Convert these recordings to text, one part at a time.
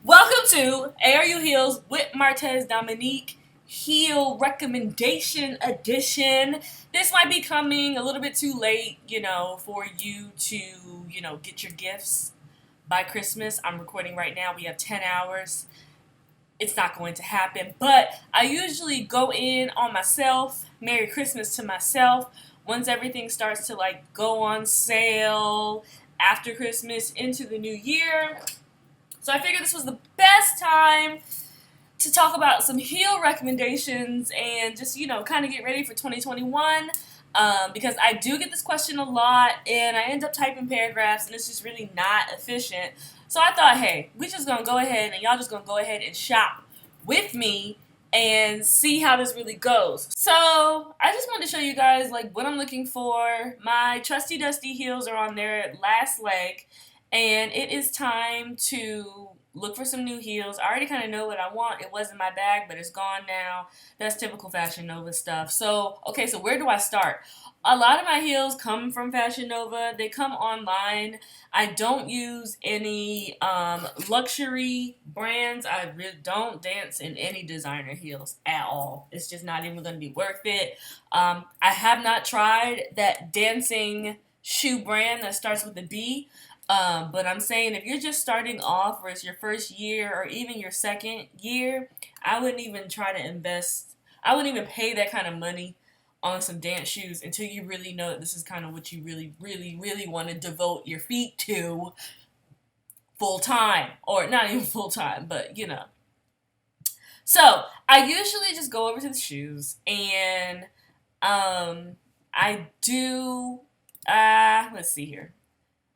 Welcome to ARUHeels with Martez Dominique Heel Recommendation Edition. This might be coming a little bit too late, for you to, get your gifts by Christmas. I'm recording right now. We have 10 hours. It's not going to happen, but I usually go in on myself. Merry Christmas to myself. Once everything starts to go on sale after Christmas into the new year. So I figured this was the best time to talk about some heel recommendations and just, kind of get ready for 2021. Because I do get this question a lot and I end up typing paragraphs and it's just really not efficient. So I thought, hey, we just going to go ahead and y'all just going to go ahead and shop with me and see how this really goes. So I just wanted to show you guys what I'm looking for. My trusty dusty heels are on their last leg. And it is time to look for some new heels. I already kind of know what I want. It was in my bag, but it's gone now. That's typical Fashion Nova stuff. So where do I start? A lot of my heels come from Fashion Nova. They come online. I don't use any luxury brands. I really don't dance in any designer heels at all. It's just not even going to be worth it. I have not tried that dancing shoe brand that starts with a B. But I'm saying if you're just starting off or it's your first year or even your second year, I wouldn't even try to invest. I wouldn't even pay that kind of money on some dance shoes until you really know that this is kind of what you really, really, really want to devote your feet to full time. Or not even full time, but So I usually just go over to the shoes and I do, let's see here.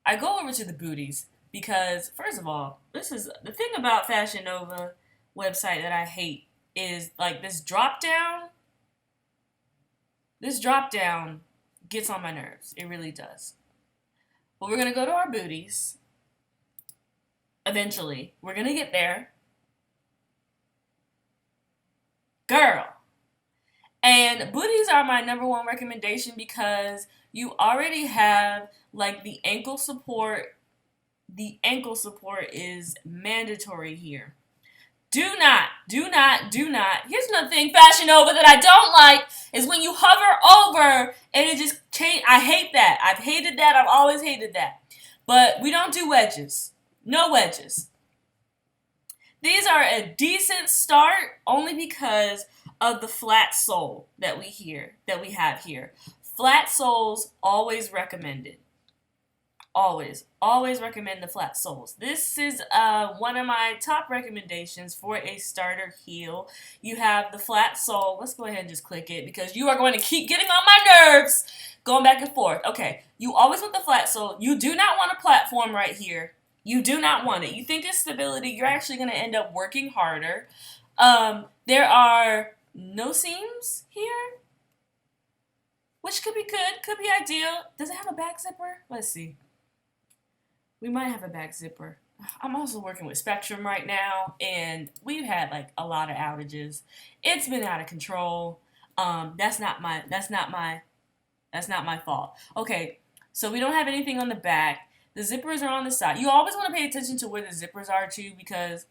I go over to the booties because, first of all, this is the thing about Fashion Nova website that I hate is this drop down. This drop down gets on my nerves. It really does. But we're going to go to our booties. Eventually. We're going to get there. Girl. And booties are my number one recommendation because you already have the ankle support. The ankle support is mandatory here. Do not. Here's another thing, Fashion Nova, that I don't like is when you hover over and it just change. I hate that. I've hated that. I've always hated that. But we don't do wedges. No wedges. These are a decent start only because of the flat sole that we have here. Flat soles always recommended. Always recommend the flat soles. This is one of my top recommendations for a starter heel. You have the flat sole. Let's go ahead and just click it because you are going to keep getting on my nerves going back and forth. Okay, you always want the flat sole. You do not want a platform right here. You do not want it. You think it's stability. You're actually going to end up working harder. There are no seams here, which could be good, could be ideal. Does it have a back zipper? Let's see. We might have a back zipper. I'm also working with Spectrum right now, and we've had a lot of outages. It's been out of control. That's not my fault. Okay, so we don't have anything on the back. The zippers are on the side. You always want to pay attention to where the zippers are too, because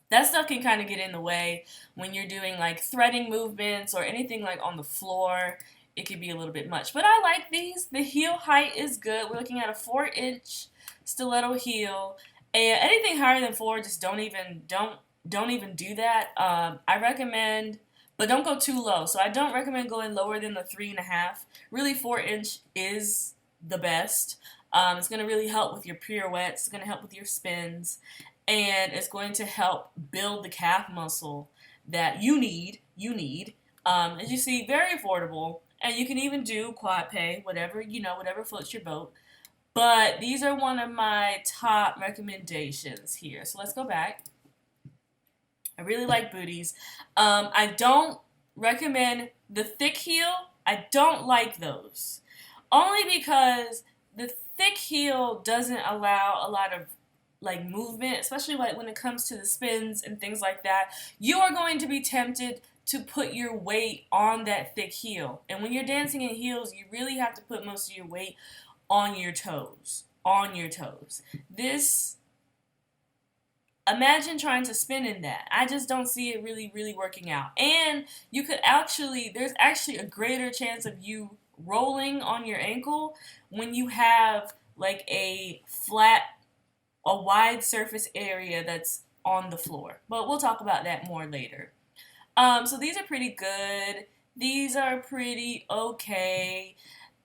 that stuff can kind of get in the way when you're doing threading movements or anything on the floor. It could be a little bit much, but I like these. The heel height is good. We're looking at a 4-inch stiletto heel, and anything higher than 4, just don't even do that. I recommend, but don't go too low. So I don't recommend going lower than the 3.5. Really, 4-inch is the best. It's going to really help with your pirouettes. It's going to help with your spins. And it's going to help build the calf muscle that you need. As you see, very affordable. And you can even do quad pay, whatever floats your boat. But these are one of my top recommendations here. So let's go back. I really like booties. I don't recommend the thick heel. I don't like those. Only because the thick heel doesn't allow a lot of movement, especially when it comes to the spins and things like that. You are going to be tempted to put your weight on that thick heel. And when you're dancing in heels, you really have to put most of your weight on your toes. This Imagine trying to spin in that. I just don't see it really working out. And you could actually, there's actually a greater chance of you rolling on your ankle when you have like a wide surface area that's on the floor. But we'll talk about that more later. So these are pretty good. These are pretty okay.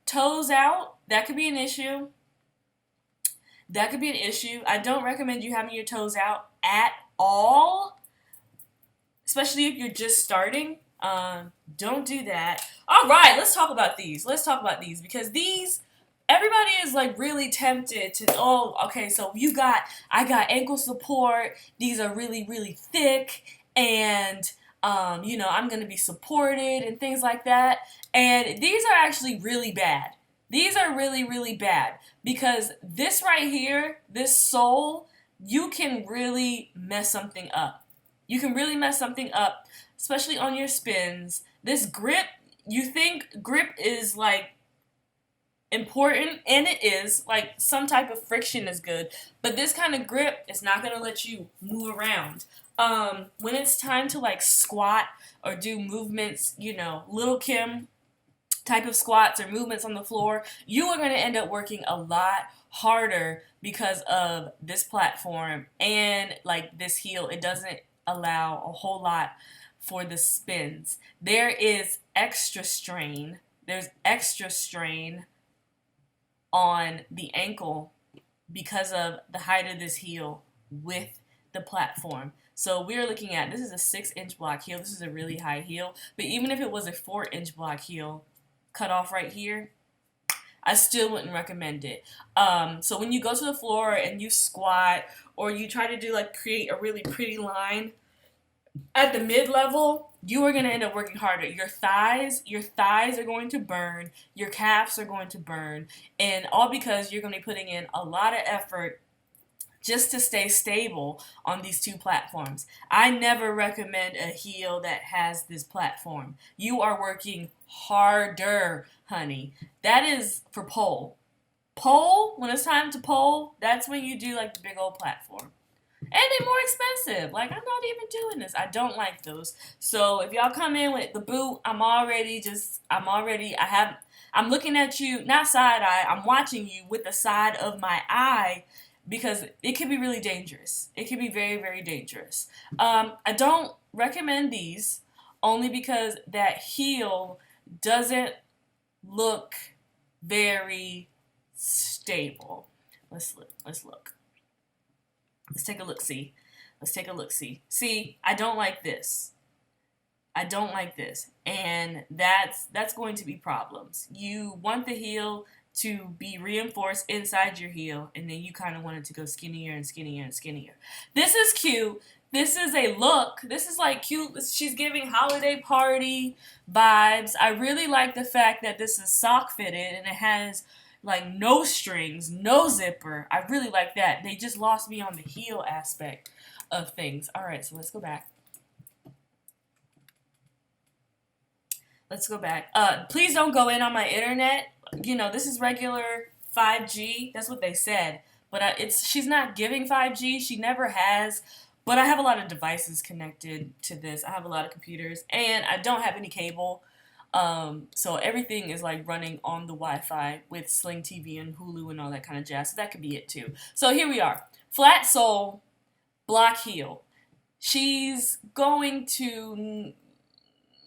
Toes out, that could be an issue. That could be an issue. I don't recommend you having your toes out at all, especially if you're just starting. Don't do that. All right, let's talk about these. Let's talk about these because these, everybody is like really tempted to, oh, okay, so I got ankle support. These are really thick and, I'm going to be supported and things like that. And these are actually really bad. These are really bad because this right here, this sole, you can really mess something up. You can really mess something up, especially on your spins. This grip, you think grip is like important, and it is. Like some type of friction is good, but this kind of grip is not going to let you move around. When it's time to like squat or do movements, Little Kim type of squats or movements on the floor, you are going to end up working a lot harder because of this platform and like this heel. It doesn't allow a whole lot for the spins. There is extra strain. There's extra strain on the ankle because of the height of this heel with the platform. So we're looking at, this is a 6-inch block heel. This is a really high heel. But even if it was a 4-inch block heel, cut off right here, I still wouldn't recommend it. So when you go to the floor and you squat or you try to do like create a really pretty line at the mid-level, you are going to end up working harder. Your thighs are going to burn, your calves are going to burn, and all because you're going to be putting in a lot of effort just to stay stable on these two platforms. I never recommend a heel that has this platform. You are working harder, honey. That is for pole. Pole, when it's time to pole, that's when you do like the big old platform. And they're more expensive. Like, I'm not even doing this. I don't like those. So if y'all come in with the boot, I'm looking at you, not side eye, I'm watching you with the side of my eye because it can be really dangerous. It can be very dangerous. I don't recommend these only because that heel doesn't look very stable. Let's look. Let's take a look-see. See, I don't like this. And that's going to be problems. You want the heel to be reinforced inside your heel, and then you kind of want it to go skinnier and skinnier and skinnier. This is cute. This is a look. This is like cute. She's giving holiday party vibes. I really like the fact that this is sock fitted and it has like no strings, no zipper. I really like that. They just lost me on the heel aspect of things. All right, so let's go back. Please don't go in on my internet. This is regular 5G. That's what they said. But she's not giving 5G. She never has. But I have a lot of devices connected to this. I have a lot of computers. And I don't have any cable. So everything is like running on the Wi-Fi with Sling TV and Hulu and all that kind of jazz. So that could be it too. So here we are. Flat sole, block heel. She's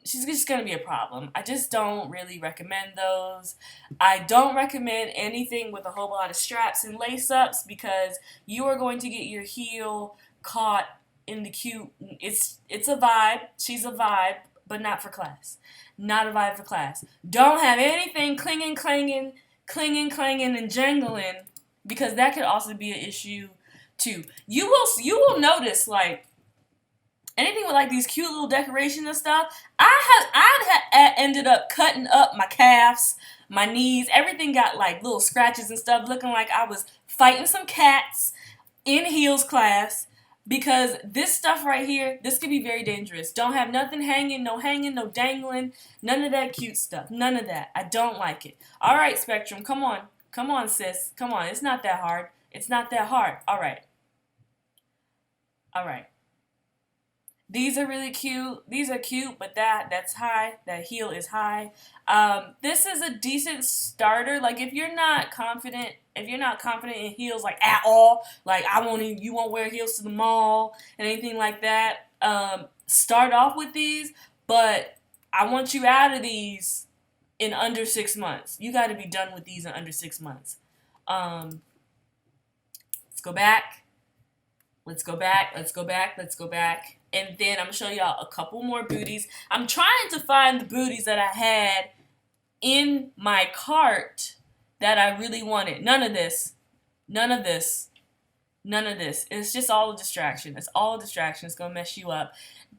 just going to be a problem. I just don't really recommend those. I don't recommend anything with a whole lot of straps and lace-ups because you are going to get your heel caught in the cute. It's a vibe. She's a vibe, but not for class. Not a vibe for class. Don't have anything clanging, and jangling because that could also be an issue too. You will notice like anything with like these cute little decorations and stuff. I ended up cutting up my calves, my knees. Everything got like little scratches and stuff, looking like I was fighting some cats in heels class. Because this stuff right here, this could be very dangerous. Don't have nothing hanging, no dangling, none of that cute stuff. None of that. I don't like it. All right, Spectrum, come on. Come on, sis. Come on. It's not that hard. All right. All right. These are really cute. These are cute, but that's high. That heel is high. This is a decent starter. Like if you're not confident in heels like at all, like you won't wear heels to the mall and anything like that. Start off with these, but I want you out of these in under 6 months. You got to be done with these in under 6 months. Um, let's go back. Let's go back. Let's go back. Let's go back. And then I'm going to show y'all a couple more booties. I'm trying to find the booties that I had in my cart that I really wanted. None of this. None of this. None of this. It's just all a distraction. It's all a distraction. It's going to mess you up.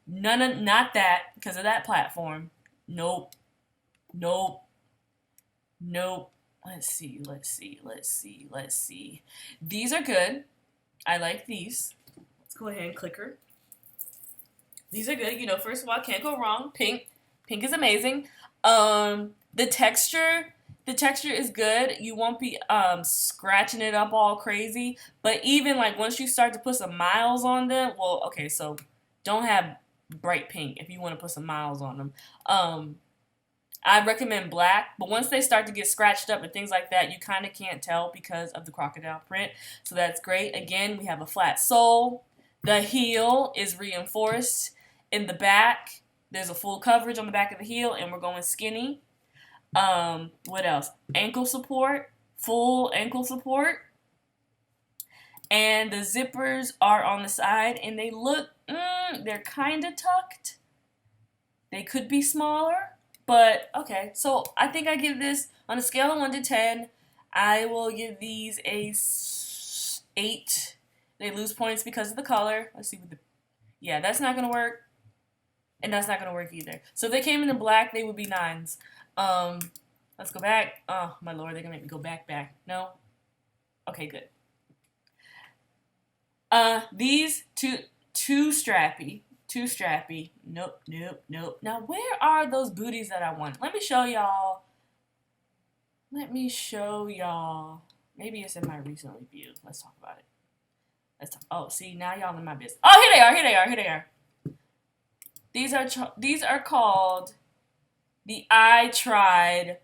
Not that, because of that platform. Nope. Nope. Nope. Let's see. Let's see. Let's see. Let's see. These are good. I like these. Let's go ahead and click her. These are good. You know, first of all, can't go wrong. Pink. Pink is amazing. The texture is good. You won't be scratching it up all crazy. But even like once you start to put some miles on them, well, okay, so don't have bright pink if you want to put some miles on them. I recommend black, but once they start to get scratched up and things like that, you kind of can't tell because of the crocodile print. So that's great. Again, we have a flat sole. The heel is reinforced in the back. There's a full coverage on the back of the heel, and we're going skinny. What else? Ankle support, full ankle support. And the zippers are on the side, and they look, they're kind of tucked. They could be smaller. But, okay, so I think I give this, on a scale of 1 to 10, I will give these a 8. They lose points because of the color. Let's see what yeah, that's not going to work. And that's not going to work either. So if they came in the black, they would be 9s. Let's go back. Oh, my lord, they're going to make me go back. No? Okay, good. These, too strappy. Too strappy. Nope. Now, where are those booties that I want? Let me show y'all. Maybe it's in my recent review. Let's talk about it. Oh, see, now y'all in my business. Oh, here they are. These are called the I Tried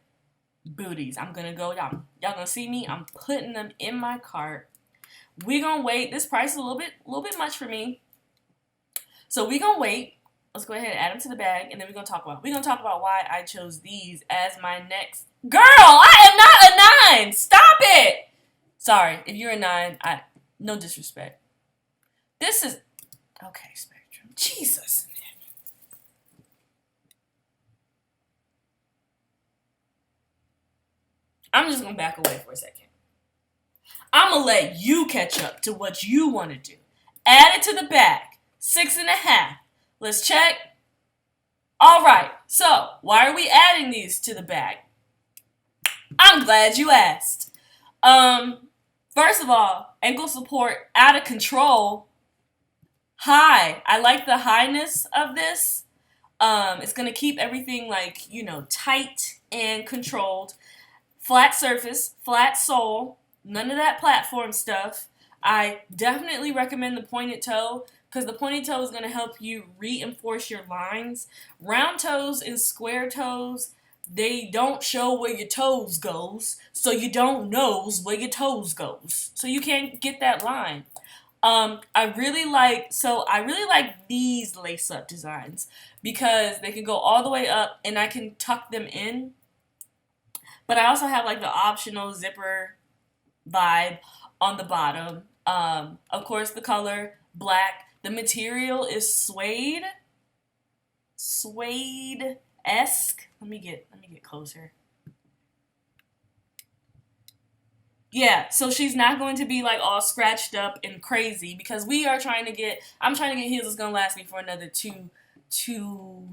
booties. I'm gonna go, y'all gonna see me. I'm putting them in my cart. We're gonna wait. This price is a little bit much for me. So we're going to wait. Let's go ahead and add them to the bag, and then we're going to talk about why I chose these as my next. Girl, I am not a 9. Stop it. Sorry, if you're a 9, no disrespect. This is, okay, Spectrum. Jesus. I'm just going to back away for a second. I'm going to let you catch up to what you want to do. Add it to the bag. 6.5. Let's check. All right. So, why are we adding these to the bag? I'm glad you asked. First of all, ankle support out of control. High. I like the highness of this. It's going to keep everything tight and controlled. Flat surface, flat sole, none of that platform stuff. I definitely recommend the pointed toe, because the pointed toe is going to help you reinforce your lines. Round toes and square toes, they don't show where your toes goes, so you don't know where your toes goes. So you can't get that line. I really like these lace-up designs because they can go all the way up and I can tuck them in. But I also have like the optional zipper vibe on the bottom. Of course, the color, black. The material is suede-esque. Let me get closer. Yeah, so she's not going to be like all scratched up and crazy because I'm trying to get heels that's gonna last me for another 2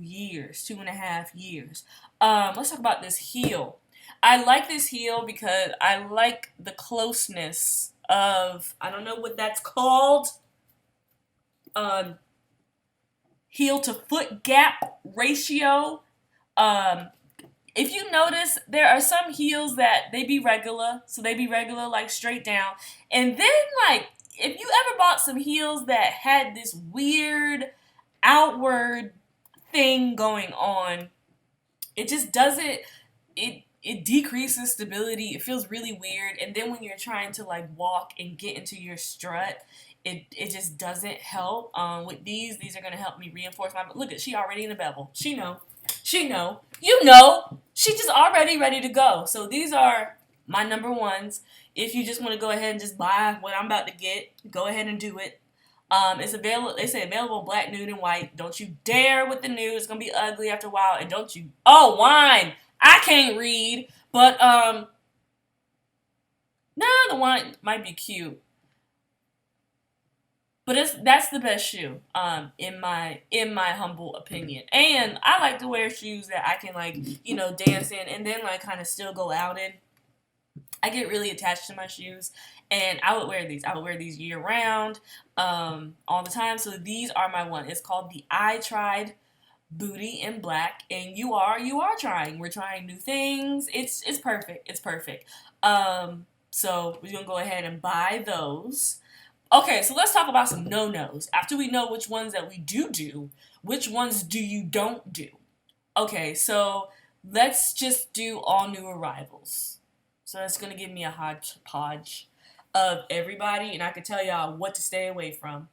years, 2.5 years. Let's talk about this heel. I like this heel because I like the closeness of, I don't know what that's called, heel to foot gap ratio. If you notice, there are some heels that they be regular, so they be regular like straight down, and then like if you ever bought some heels that had this weird outward thing going on, it just doesn't, it decreases stability. It feels really weird. And then when you're trying to like walk and get into your strut, it just doesn't help. With these are gonna help me reinforce my, look at, she already in the bevel. She know. You know. She just already ready to go. So these are my number ones. If you just want to go ahead and just buy what I'm about to get, go ahead and do it. It's available. They say available black, nude, and white. Don't you dare with the nude. It's gonna be ugly after a while. And don't you? Oh, wine. I can't read, but no, the wine might be cute. But that's the best shoe, in my humble opinion. And I like to wear shoes that I can like, dance in and then like kind of still go out in. I get really attached to my shoes, and I would wear these. I would wear these year round, all the time. So these are my one. It's called the I Tried Booty in Black, and you are trying. We're trying new things. It's perfect. It's perfect. So we're gonna go ahead and buy those. Okay, so let's talk about some no-nos. After we know which ones that we do, which ones do you don't do? Okay, so let's just do all new arrivals. So that's going to give me a hodgepodge of everybody, and I can tell y'all what to stay away from.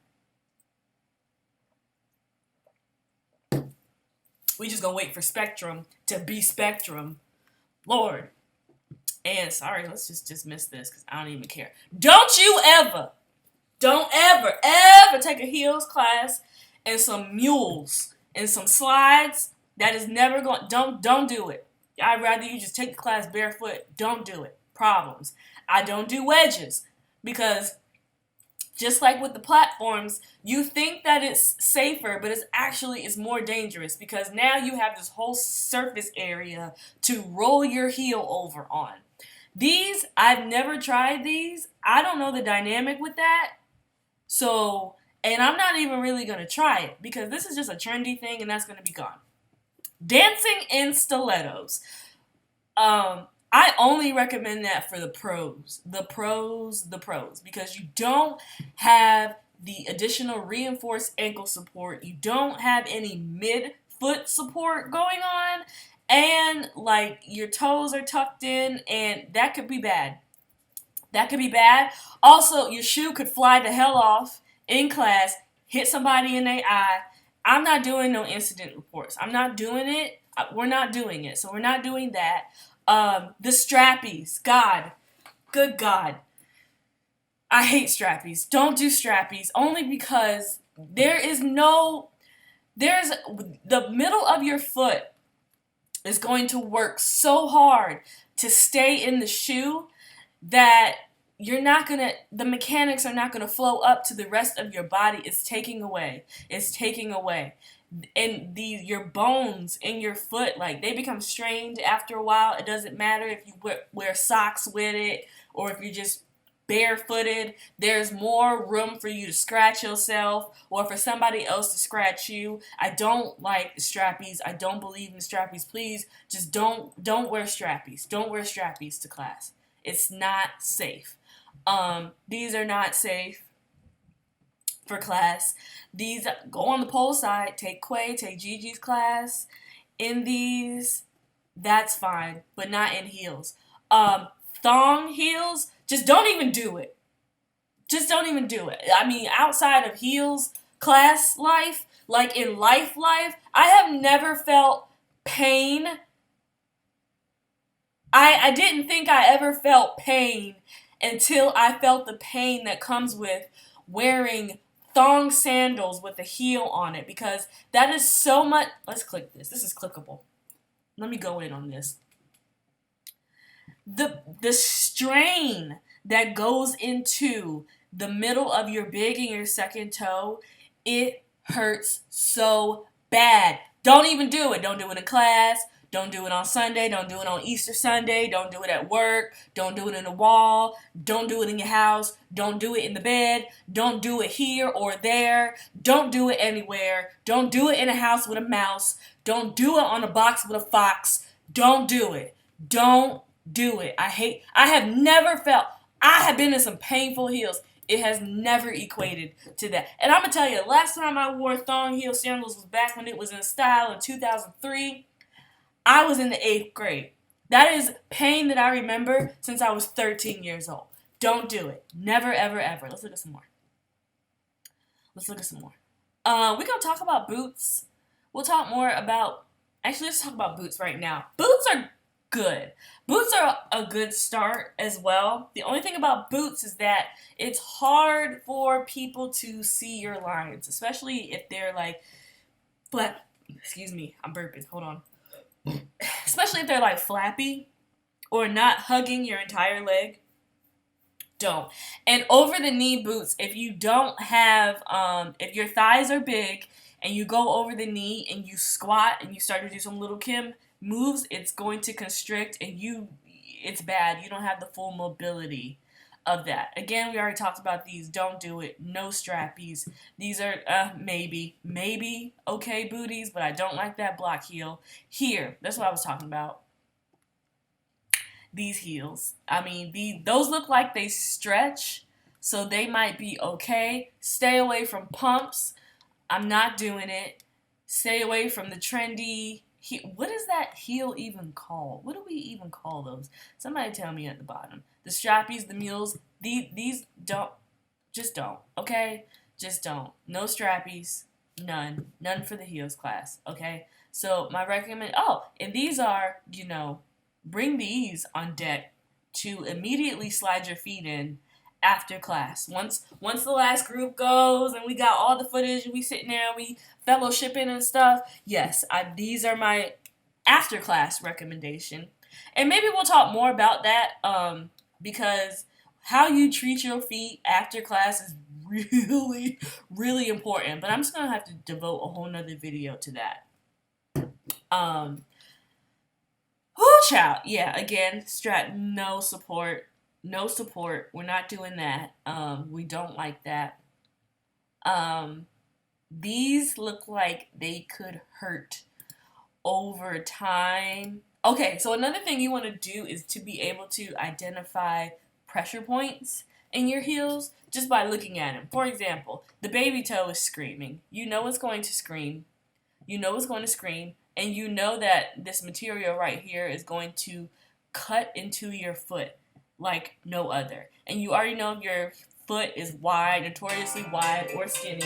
We just going to wait for Spectrum to be Spectrum. Lord. And sorry, let's just dismiss this because I don't even care. Don't ever take a heels class and some mules and some slides. That is never going. Don't do it. I'd rather you just take the class barefoot. Don't do it. Problems. I don't do wedges because just like with the platforms, you think that it's safer, but it's more dangerous because now you have this whole surface area to roll your heel over on. These, I've never tried these. I don't know the dynamic with that. So, and I'm not even really going to try it because this is just a trendy thing and that's going to be gone. Dancing in stilettos. I only recommend that for the pros. The pros. Because you don't have the additional reinforced ankle support. You don't have any mid-foot support going on. And, like, your toes are tucked in and that could be bad. Also, your shoe could fly the hell off in class, hit somebody in their eye. I'm not doing no incident reports. I'm not doing it. We're not doing it. So we're not doing that. The strappies. Good God. I hate strappies. Don't do strappies. Only because there's the middle of your foot is going to work so hard to stay in the shoe that the mechanics are not gonna flow up to the rest of your body. It's taking away. And your bones in your foot, like, they become strained after a while. It doesn't matter if you wear socks with it or if you're just barefooted. There's more room for you to scratch yourself or for somebody else to scratch you. I don't like the strappies. I don't believe in the strappies. Please, just don't wear strappies. Don't wear strappies to class. It's not safe. These are not safe for class. These, go on the pole side, take Gigi's class in these, that's fine, but not in heels. Thong heels, just don't even do it. I mean, outside of heels class life, like in life, I have never felt pain. I didn't think I ever felt pain until I felt the pain that comes with wearing thong sandals with a heel on it, because that is so much. Let's click this. This is clickable. Let me go in on this. The strain that goes into the middle of your big and your second toe, it hurts so bad. Don't even do it. Don't do it in class. Don't do it on Sunday. Don't do it on Easter Sunday. Don't do it at work. Don't do it in the wall. Don't do it in your house. Don't do it in the bed. Don't do it here or there. Don't do it anywhere. Don't do it in a house with a mouse. Don't do it on a box with a fox. Don't do it. Don't do it. I have never felt, I have been in some painful heels. It has never equated to that. And I'm going to tell you, last time I wore thong heel sandals was back when it was in style in 2003. I was in the 8th grade. That is pain that I remember since I was 13 years old. Don't do it. Never, ever, ever. Let's look at some more. We're going to talk about boots. We'll talk more about... Actually, let's talk about boots right now. Boots are good. Boots are a good start as well. The only thing about boots is that it's hard for people to see your lines, especially if they're like flat. Excuse me, I'm burping. Hold on. Especially if they're like flappy or not hugging your entire leg. Don't. And over the knee boots, if you don't have, if your thighs are big and you go over the knee and you squat and you start to do some little Kim moves, it's going to constrict and it's bad. You don't have the full mobility of that. Again, we already talked about these. Don't do it. No strappies. These are maybe okay booties, but I don't like that block heel. Here, that's what I was talking about. These heels. I mean, those look like they stretch, so they might be okay. Stay away from pumps. I'm not doing it. Stay away from the trendy. What is that heel even called? What do we even call those? Somebody tell me at the bottom. The strappies, the mules, these don't. Just don't, okay? Just don't. No strappies. None. None for the heels class, okay? So my and these are, bring these on deck to immediately slide your feet in after class. Once the last group goes and we got all the footage and we sitting there, we fellowshipping and stuff, yes, these are my after class recommendation. And maybe we'll talk more about that because how you treat your feet after class is really, really important. But I'm just going to have to devote a whole nother video to that. Child. Yeah, again, strap, no support. No support. We're not doing that. We don't like that. These look like they could hurt over time. Okay, so another thing you want to do is to be able to identify pressure points in your heels just by looking at them. For example, the baby toe is screaming. You know it's going to scream. And you know that this material right here is going to cut into your foot like no other. And you already know if your foot is wide, notoriously wide or skinny.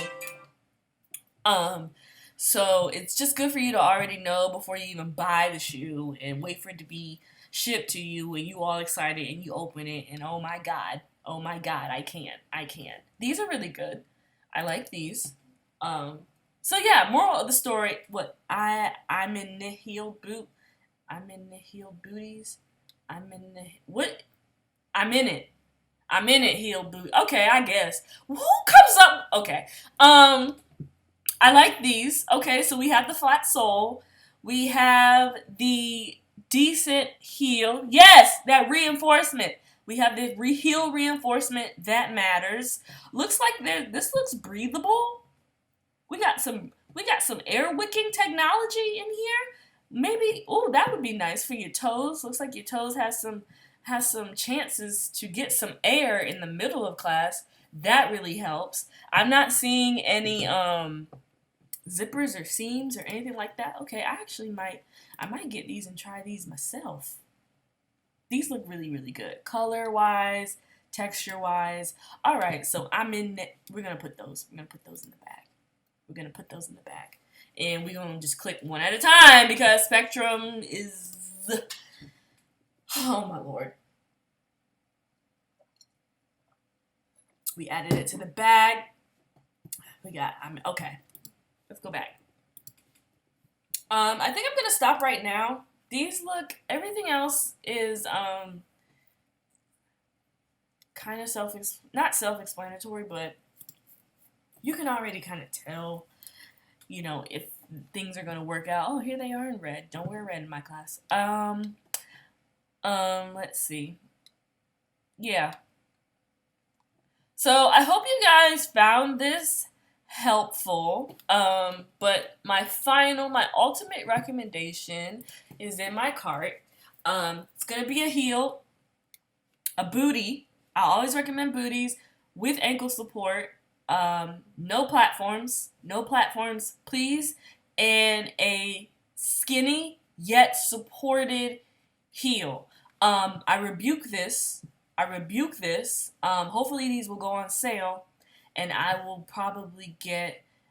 So it's just good for you to already know before you even buy the shoe and wait for it to be shipped to you and you all excited and you open it and oh my god, I can't. These are really good. I like these. So yeah, moral of the story, I'm in the heel boot. I'm in the heel booties. I'm in it, heel boot. Okay, I guess. Who comes up? Okay. I like these. Okay, so we have the flat sole. We have the decent heel. Yes, that reinforcement. We have the heel reinforcement. That matters. Looks like this looks breathable. We got some air wicking technology in here. Maybe, that would be nice for your toes. Looks like your toes has some chances to get some air in the middle of class. That really helps. I'm not seeing any zippers or seams or anything like that. Okay, I might get these and try these myself. These look really, really good. Color-wise, texture-wise. All right, so we're going to put those in the bag. And we're going to just click one at a time because Spectrum is... Oh, my Lord. We added it to the bag. Okay. Let's go back. I think I'm going to stop right now. Everything else is kind of not self-explanatory, but you can already kind of tell, if things are going to work out. Oh, here they are in red. Don't wear red in my class. Let's see. Yeah. So I hope you guys found this helpful. But my ultimate recommendation is in my cart. It's going to be a heel, a bootie. I always recommend booties. with ankle support, no platforms, please, and a skinny yet supported heel. I rebuke this. Hopefully these will go on sale, and I will probably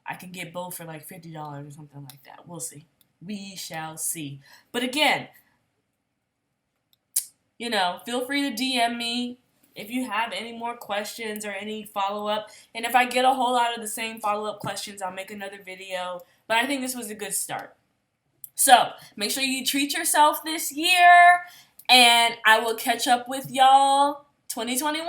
I can get both for like $50 or something like that. We'll see. We shall see. But again, feel free to DM me if you have any more questions or any follow-up. And if I get a whole lot of the same follow-up questions, I'll make another video. But I think this was a good start. So make sure you treat yourself this year, and I will catch up with y'all 2021.